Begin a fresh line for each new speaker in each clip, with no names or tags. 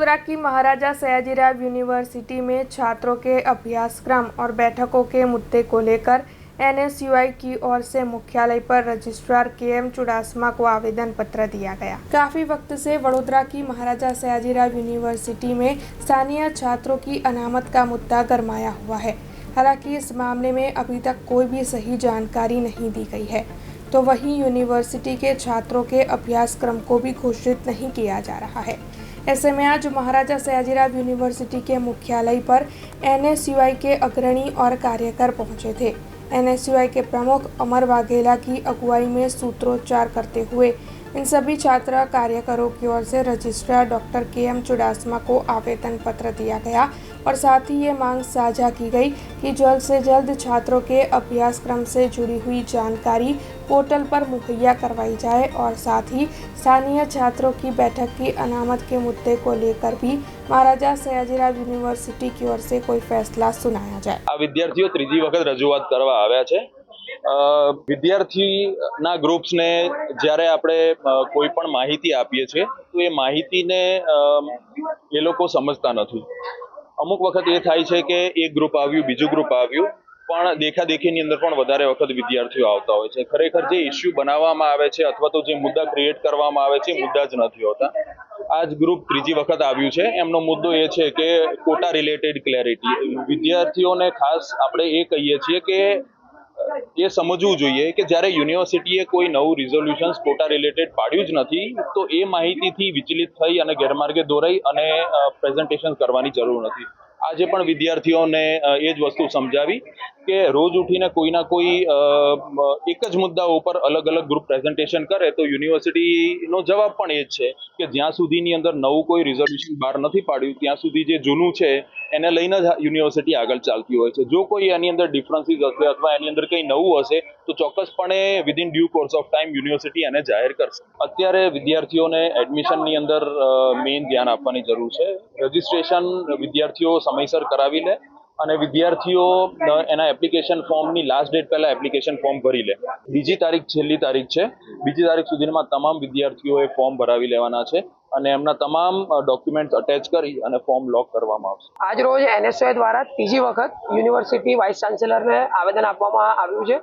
वडोदरा की महाराजा सयाजीराव यूनिवर्सिटी में छात्रों के अभ्यासक्रम और बैठकों के मुद्दे को लेकर एनएसयूआई की ओर से मुख्यालय पर रजिस्ट्रार केएम चुडासमा को आवेदन पत्र दिया गया। काफी वक्त से वडोदरा की महाराजा सयाजीराव यूनिवर्सिटी में स्थानीय छात्रों की अनामत का मुद्दा गरमाया हुआ है। हालांकि इस मामले में अभी तक कोई भी सही जानकारी नहीं दी गई है, तो वहीं यूनिवर्सिटी के छात्रों के अभ्यासक्रम को भी घोषित नहीं किया जा रहा है। ऐसे में आज महाराजा सयाजीराव यूनिवर्सिटी के मुख्यालय पर एनएसयूआई के अग्रणी और कार्यकर पहुंचे थे। एनएसयूआई के प्रमुख अमर वाघेला की अगुवाई में सूत्रोच्चार करते हुए इन सभी छात्र कार्यकरों की ओर से रजिस्ट्रार डॉक्टर केएम चुडासमा को आवेदन पत्र दिया गया और साथ ही ये मांग साझा की गई कि जल्द से जल्द छात्रों के अभ्यासक्रम से जुड़ी हुई जानकारी पोर्टल पर मुहैया करवाई जाए और साथ ही स्थानीय छात्रों की बैठक की अनामत के मुद्दे को लेकर भी महाराजा सयाजीराव यूनिवर्सिटी की ओर से कोई फैसला सुनाया जाए।
आ विद्यार्थीओ त्रीजी वखत रजूआत करवा आव्या छे। विद्यार्थीना ग्रुप्सने જ્યારે આપણે કોઈ પણ માહિતી આપીએ છીએ તો એ માહિતીને એ લોકો સમજતા નથી। અમુક વખત એ થાય છે કે એક ગ્રુપ આવ્યું, બીજું ગ્રુપ આવ્યું, પણ દેખાદેખીની અંદર પણ વધારે વખત વિદ્યાર્થીઓ આવતા હોય છે। ખરેખર જે ઇસ્યુ બનાવવામાં આવે છે અથવા તો જે મુદ્દા ક્રિએટ કરવામાં આવે છે મુદ્દા જ નથી હોતા। આ જ ગ્રુપ ત્રીજી વખત આવ્યું છે। એમનો મુદ્દો એ છે કે કોટા રિલેટેડ ક્લેરિટી। વિદ્યાર્થીઓને ખાસ આપણે એ કહીએ છીએ કે એ સમજવું જોઈએ કે જ્યારે યુનિવર્સિટીએ કોઈ નવું રિઝોલ્યુશન્સ કોટા રિલેટેડ પાડ્યું જ નથી તો એ માહિતીથી વિચલિત થઈ અને ગેરમાર્ગે દોરાઈ અને પ્રેઝન્ટેશન કરવાની જરૂર નથી। આજે પણ વિદ્યાર્થીઓને એ જ વસ્તુ સમજાવી કે રોજ ઉઠીને કોઈના કોઈ એક જ મુદ્દા ઉપર અલગ અલગ ગ્રુપ પ્રેઝન્ટેશન કરે તો યુનિવર્સિટીનો જવાબ પણ એ જ છે કે જ્યાં સુધીની અંદર નવું કોઈ રિઝોલ્યુશન બહાર નથી પાડ્યું ત્યાં સુધી જે જૂનું છે એને લઈને જ યુનિવર્સિટી આગળ ચાલતી હોય છે। જો કોઈ એની અંદર ડિફરન્સીસ હશે અથવા એની અંદર કંઈ નવું હશે તો ચોક્કસપણે within due course of time university એને જાહેર કરશે। અત્યારે વિદ્યાર્થીઓને એડમિશનની અંદર મેઇન ધ્યાન આપવાની જરૂર છે। રજિસ્ટ્રેશન વિદ્યાર્થીઓ સમયસર કરાવી લે અને વિદ્યાર્થીઓ એના એપ્લિકેશન ફોર્મની લાસ્ટ ડેટ પહેલા એપ્લિકેશન ફોર્મ ભરી લે। બીજી તારીખ છેલ્લી તારીખ છે। બીજી તારીખ સુધીમાં તમામ વિદ્યાર્થીઓએ ફોર્મ ભરાવી લેવાના છે અને એમના તમામ ડોક્યુમેન્ટ્સ અટેચ કરી અને ફોર્મ લોક કરવામાં આવશે।
આજ રોજ એનએસયુઆઈ દ્વારા ત્રીજી વખત યુનિવર્સિટી વાઇસ ચાન્સેલરને આવેદન આપવામાં આવ્યું છે।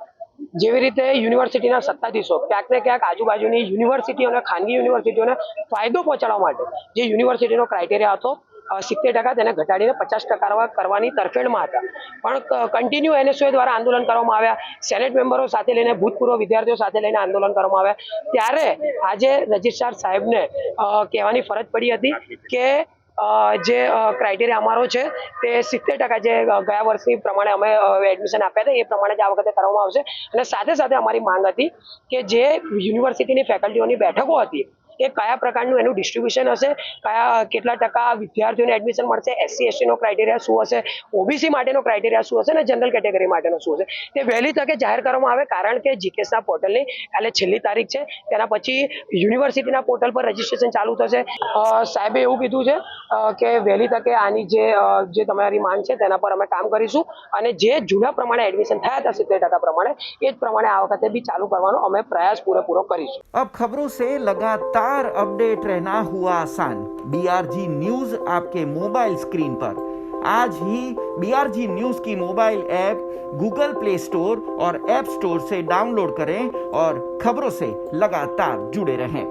જેવી રીતે યુનિવર્સિટીના સત્તાધીશો ક્યાંક ને ક્યાંક આજુબાજુની યુનિવર્સિટીઓ અને ખાનગી યુનિવર્સિટીઓને ફાયદો પહોંચાડવા માટે જે યુનિવર્સિટીનો ક્રાઇટેરિયા હતો 70% તેને ઘટાડીને 50% કરવાની તરફેણમાં હતા, પણ કન્ટિન્યુ એનએસયુઆઈ દ્વારા આંદોલન કરવામાં આવ્યા। સેનેટ મેમ્બરો સાથે લઈને ભૂતપૂર્વ વિદ્યાર્થીઓ સાથે લઈને આંદોલન કરવામાં આવ્યા। ત્યારે આજે રજિસ્ટ્રાર સાહેબને કહેવાની ફરજ પડી હતી કે જે ક્રાઇટેરિયા અમારો છે તે 70% જે ગયા વર્ષની પ્રમાણે અમે એડમિશન આપ્યા હતા એ પ્રમાણે જ આ વખતે કરવામાં આવશે। અને સાથે સાથે અમારી માંગ હતી કે જે યુનિવર્સિટીની ફેકલ્ટીઓની બેઠકો હતી એ કયા પ્રકારનું એનું ડિસ્ટ્રીબ્યુશન હશે, કેટલા ટકા વિદ્યાર્થીઓને એડમિશન મળશે, એસસી એસટીનો ક્રાઇટેરિયા શું હશે, ઓબીસી માટેનો ક્રાઇટેરિયા શું હશે અને જનરલ કેટેગરી માટેનો શું હશે તે વહેલી તકે જાહેર કરવામાં આવે। કારણ કે જીકેસના પોર્ટલની કાલે છેલ્લી તારીખ છે, તેના પછી યુનિવર્સિટીના પોર્ટલ પર રજીસ્ટ્રેશન ચાલુ થશે। સાહેબે એવું કીધું છે કે વહેલી તકે આની જે તમારી માંગ છે તેના પર અમે કામ કરીશું અને જે જૂના પ્રમાણે એડમિશન થયા હતા 70% પ્રમાણે એ જ પ્રમાણે આ વખતે બી ચાલુ કરવાનો અમે પ્રયાસ પૂરેપૂરો કરીશું।
अब खबरों से लगातार अपडेट रहना हुआ आसान। बीआरजी न्यूज आपके मोबाइल स्क्रीन पर। आज ही बीआरजी न्यूज की mobile app Google play store और ऐप स्टोर से डाउनलोड करें और खबरों से लगातार जुड़े रहें।